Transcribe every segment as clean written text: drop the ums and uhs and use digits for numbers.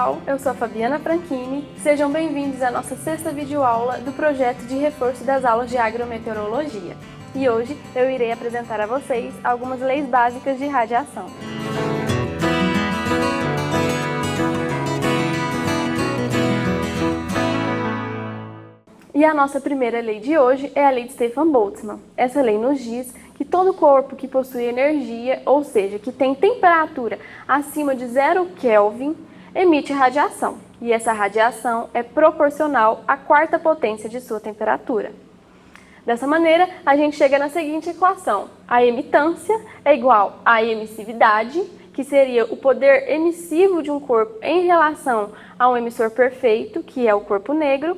pessoal, eu sou a Fabiana Franchini, sejam bem-vindos à nossa sexta videoaula do projeto de reforço das aulas de agrometeorologia. E hoje eu irei apresentar a vocês algumas leis básicas de radiação. E a nossa primeira lei de hoje é a lei de Stefan-Boltzmann. Essa lei nos diz que todo corpo que possui energia, ou seja, que tem temperatura acima de 0 Kelvin, emite radiação. E essa radiação é proporcional à quarta potência de sua temperatura. Dessa maneira, a gente chega na seguinte equação. A emitância é igual à emissividade, que seria o poder emissivo de um corpo em relação a um emissor perfeito, que é o corpo negro,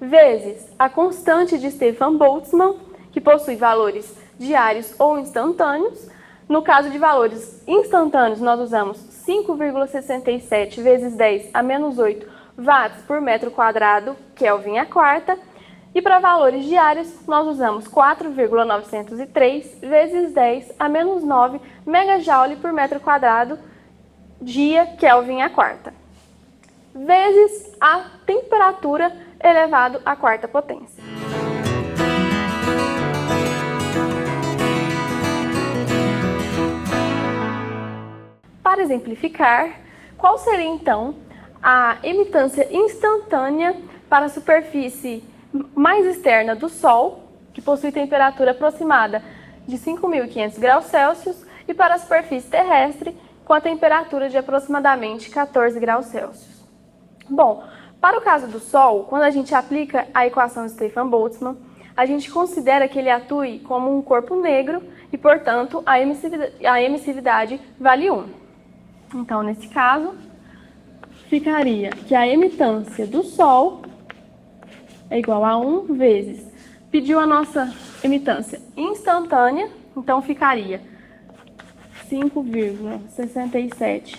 vezes a constante de Stefan-Boltzmann, que possui valores diários ou instantâneos. No caso de valores instantâneos, nós usamos 5,67 vezes 10 a menos 8 watts por metro quadrado, Kelvin à quarta. E para valores diários, nós usamos 4,903 vezes 10 a menos 9 megajoule por metro quadrado, dia, Kelvin à quarta, vezes a temperatura elevado à quarta potência. Para exemplificar, qual seria então a emitância instantânea para a superfície mais externa do Sol, que possui temperatura aproximada de 5.500 graus Celsius, e para a superfície terrestre, com a temperatura de aproximadamente 14 graus Celsius? Bom, para o caso do Sol, quando a gente aplica a equação de Stefan-Boltzmann, a gente considera que ele atue como um corpo negro e, portanto, a emissividade vale 1. Então, nesse caso, ficaria que a emitância do Sol é igual a 1 vezes. Pediu a nossa emitância instantânea, então ficaria 5,67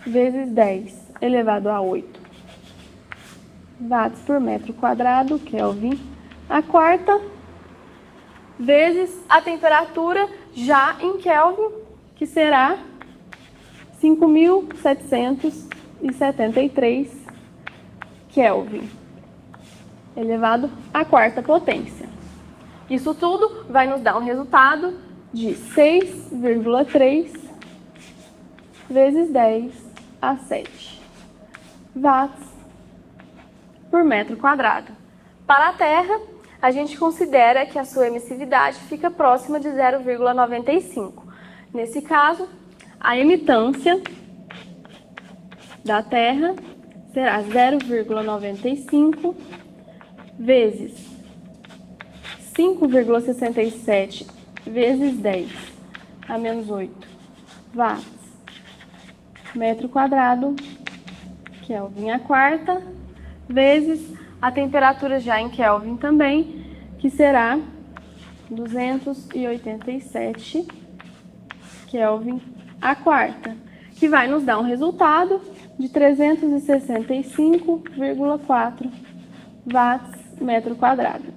vezes 10 elevado a 8 watts por metro quadrado, Kelvin à quarta, vezes a temperatura já em Kelvin, que será 5.773 Kelvin, elevado à quarta potência. Isso tudo vai nos dar um resultado de 6,3 vezes 10 a 7 watts por metro quadrado. Para a Terra, a gente considera que a sua emissividade fica próxima de 0,95. Nesse caso, a emitância da Terra será 0,95 vezes 5,67 vezes 10 a menos 8 watts metro quadrado, Kelvin à quarta, vezes a temperatura já em Kelvin também, que será 287 Kelvin à quarta, que vai nos dar um resultado de 365,4 watts metro quadrado.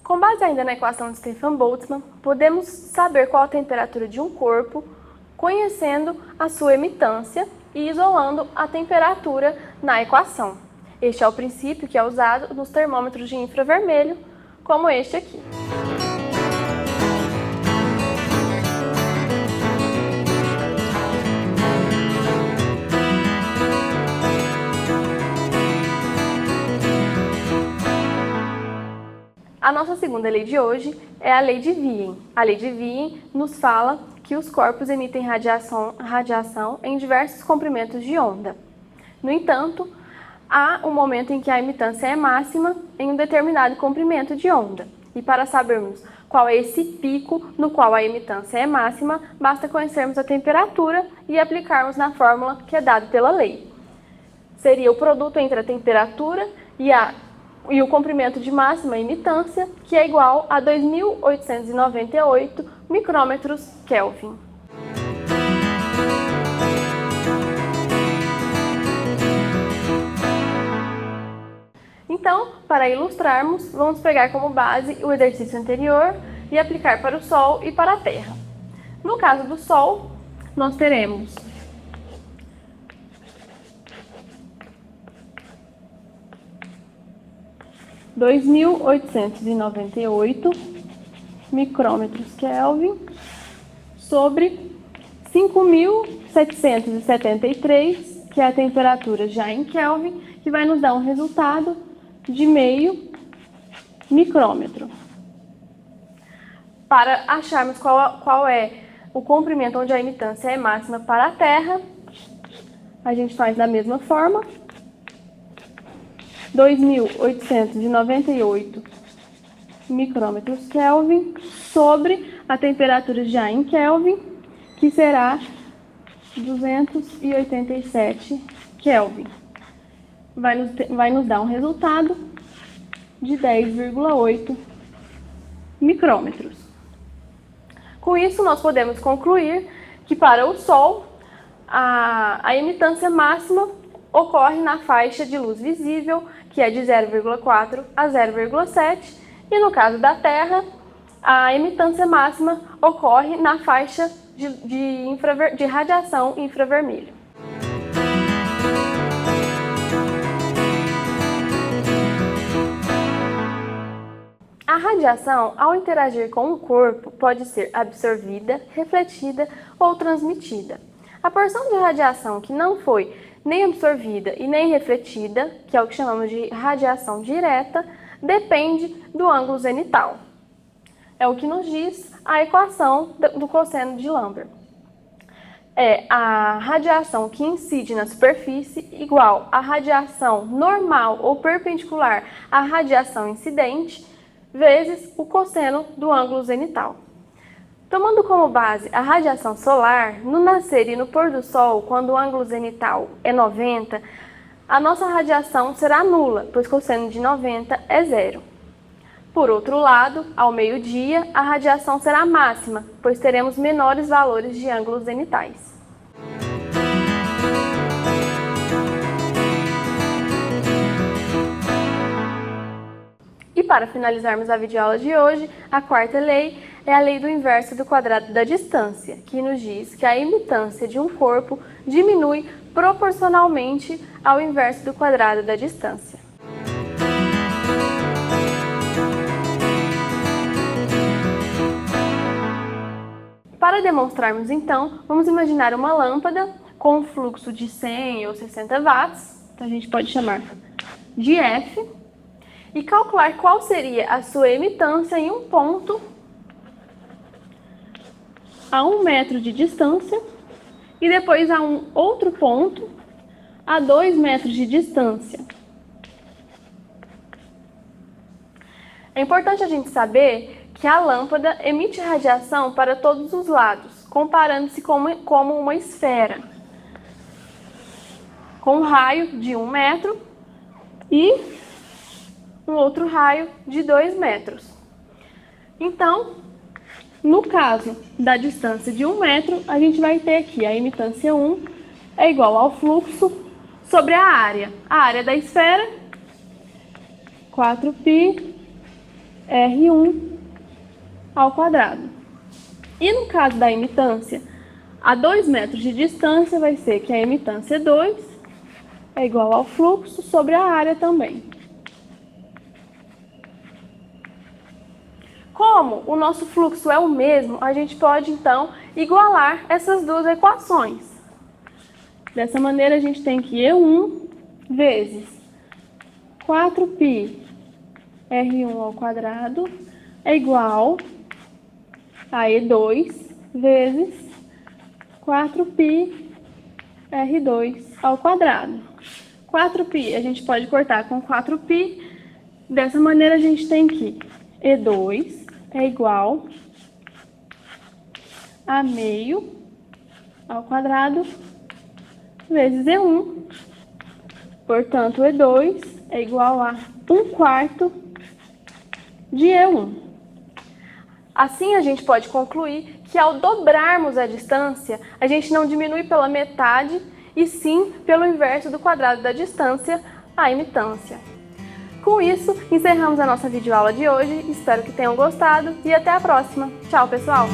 Com base ainda na equação de Stefan-Boltzmann, podemos saber qual a temperatura de um corpo, conhecendo a sua emitância e isolando a temperatura na equação. Este é o princípio que é usado nos termômetros de infravermelho, como este aqui. A nossa segunda lei de hoje é a lei de Wien. A lei de Wien nos fala que os corpos emitem radiação em diversos comprimentos de onda. No entanto, há um momento em que a emitância é máxima em um determinado comprimento de onda. E para sabermos qual é esse pico no qual a emitância é máxima, basta conhecermos a temperatura e aplicarmos na fórmula que é dada pela lei. Seria o produto entre a temperatura e o comprimento de máxima emitância, que é igual a 2.898 micrômetros Kelvin. Então, para ilustrarmos, vamos pegar como base o exercício anterior e aplicar para o Sol e para a Terra. No caso do Sol, nós teremos – 2.898 micrômetros Kelvin sobre 5.773, que é a temperatura já em Kelvin, que vai nos dar um resultado de meio micrômetro. Para acharmos qual é o comprimento onde a emitância é máxima para a Terra, a gente faz da mesma forma. 2.898 micrômetros Kelvin sobre a temperatura já em Kelvin, que será 287 Kelvin. Vai nos dar um resultado de 10,8 micrômetros. Com isso, nós podemos concluir que para o Sol, a emitância máxima ocorre na faixa de luz visível, que é de 0,4 a 0,7, e no caso da Terra, a emitância máxima ocorre na faixa de radiação infravermelho. A radiação, ao interagir com o corpo, pode ser absorvida, refletida ou transmitida. A porção de radiação que não foi nem absorvida e nem refletida, que é o que chamamos de radiação direta, depende do ângulo zenital. É o que nos diz a equação do cosseno de Lambert. É a radiação que incide na superfície igual à radiação normal ou perpendicular à radiação incidente vezes o cosseno do ângulo zenital. Tomando como base a radiação solar, no nascer e no pôr do sol, quando o ângulo zenital é 90, a nossa radiação será nula, pois cosseno de 90 é zero. Por outro lado, ao meio-dia, a radiação será máxima, pois teremos menores valores de ângulos zenitais. E para finalizarmos a videoaula de hoje, a quarta lei é a lei do inverso do quadrado da distância, que nos diz que a emitância de um corpo diminui proporcionalmente ao inverso do quadrado da distância. Para demonstrarmos então, vamos imaginar uma lâmpada com um fluxo de 100 ou 60 watts, então a gente pode chamar de F, e calcular qual seria a sua emitância em um ponto a 1 metro de distância e depois a um outro ponto a 2 metros de distância. É importante a gente saber que a lâmpada emite radiação para todos os lados, comparando-se como uma esfera, com um raio de 1 metro e um outro raio de 2 metros. Então, no caso da distância de 1 metro, a gente vai ter aqui a emitância 1 é igual ao fluxo sobre a área. A área da esfera, 4πr1 ao quadrado. E no caso da emitância, a 2 metros de distância, vai ser que a emitância 2 é igual ao fluxo sobre a área também. Como o nosso fluxo é o mesmo, a gente pode, então, igualar essas duas equações. Dessa maneira, a gente tem que E1 vezes 4πr1 ao quadrado é igual a E2 vezes 4πr2 ao quadrado. 4π a gente pode cortar com 4π. Dessa maneira, a gente tem que E2 é igual a meio ao quadrado vezes E1. Portanto, E2 é igual a 1/4 de E1. Assim, a gente pode concluir que ao dobrarmos a distância, a gente não diminui pela metade, e sim pelo inverso do quadrado da distância, a emitância. Com isso, encerramos a nossa videoaula de hoje. Espero que tenham gostado e até a próxima. Tchau, pessoal!